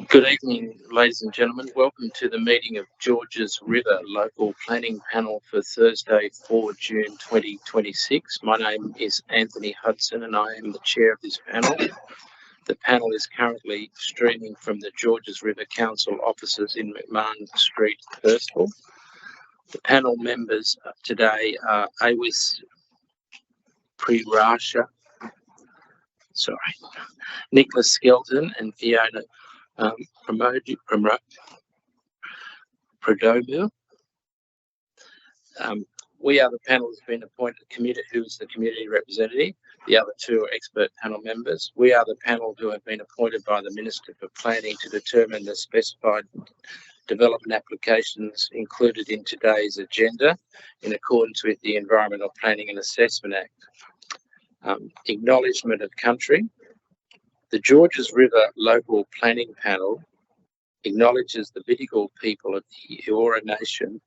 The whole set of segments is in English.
Good evening, ladies and gentlemen. Welcome to the meeting of Georges River Local Planning Panel for Thursday, 4 June 2026. My name is Anthony Hudson and I am the chair of this panel. The panel is currently streaming from the Georges River Council offices in McMahon Street, Hurstville. The panel members today are Awis Prerasha, Nicholas Skelton and Fiona Prodomu. We are the panel has been appointed who is the community representative. The other two are expert panel members. We are the panel who have been appointed by the Minister for Planning to determine the specified development applications included in today's agenda in accordance with the Environmental Planning and Assessment Act. Acknowledgement of country. The Georges River Local Planning Panel acknowledges the Bidjigal people of the Eora Nation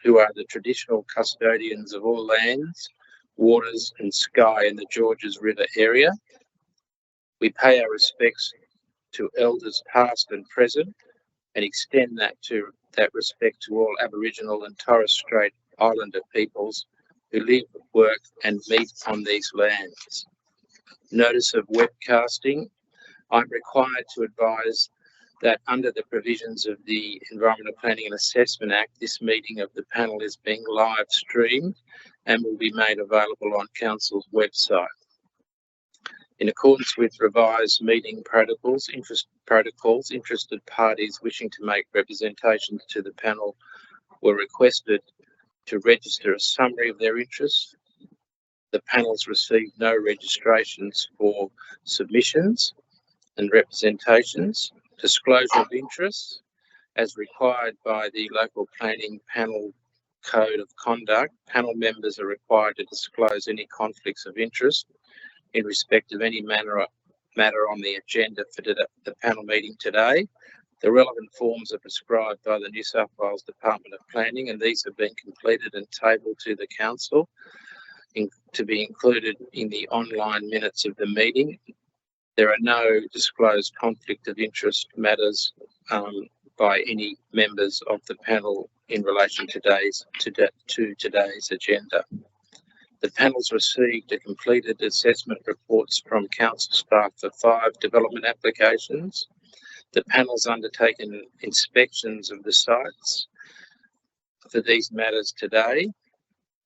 who are the traditional custodians of all lands, waters and sky in the Georges River area. We pay our respects to elders past and present and extend that respect to all Aboriginal and Torres Strait Islander peoples who live, work and meet on these lands. Notice of webcasting. I'm required to advise that under the provisions of the Environmental Planning and Assessment Act, this meeting of the panel is being live streamed and will be made available on Council's website. In accordance with revised meeting protocols, interested parties wishing to make representations to the panel were requested to register a summary of their interests. The panels received no registrations for submissions and representations. Disclosure of interests, as required by the Local Planning Panel Code of Conduct, panel members are required to disclose any conflicts of interest in respect of any matter on the agenda for the panel meeting today. The relevant forms are prescribed by the New South Wales Department of Planning, and these have been completed and tabled to the Council to be included in the online minutes of the meeting. There are no disclosed conflict of interest matters by any members of the panel in relation to today's agenda. The panel's received a completed assessment reports from council staff for 5 development applications. The panel's undertaken inspections of the sites for these matters today.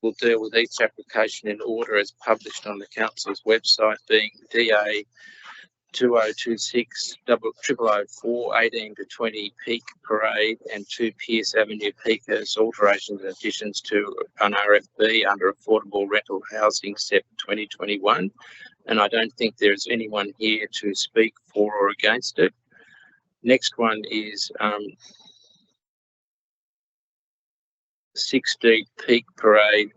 We'll deal with each application in order as published on the council's website, being DA 2026 0004 18 to 20 Peak Parade and 2 Pierce Avenue Peakers alterations and additions to an RFB under Affordable Rental Housing SEP 2021, and I don't think there's anyone here to speak for or against it. Next one is 60 Peak Parade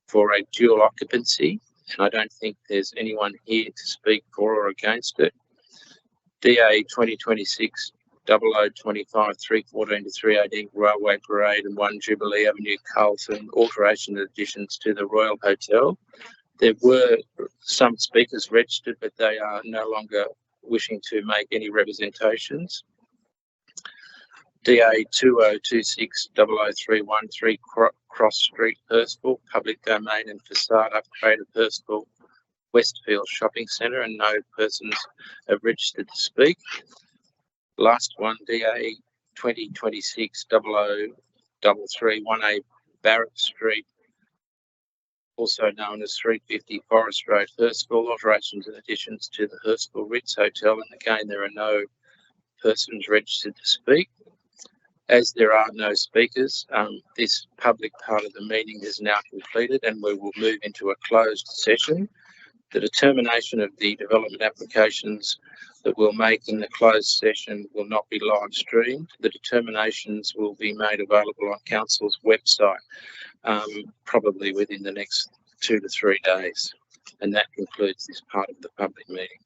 for a dual occupancy, and I don't think there's anyone here to speak for or against it. DA 2026 0025 314 to 318 Railway Parade and 1 Jubilee Avenue Carlton alteration additions to the Royal Hotel. There were some speakers registered, but they are no longer wishing to make any representations. DA 2026 00313 Cross Street, Hurstville, public domain and facade upgrade of Hurstville Westfield Shopping Centre, and no persons have registered to speak. Last one, DA 2026 0033 1A Barrett Street, also known as 350 Forest Road, Hurstville, alterations and additions to the Hurstville Ritz Hotel, and again there are no persons registered to speak. As there are no speakers, this public part of the meeting is now completed and we will move into a closed session. The determination of the development applications that we'll make in the closed session will not be live streamed. The determinations will be made available on Council's website probably within the next 2 to 3 days. And that concludes this part of the public meeting.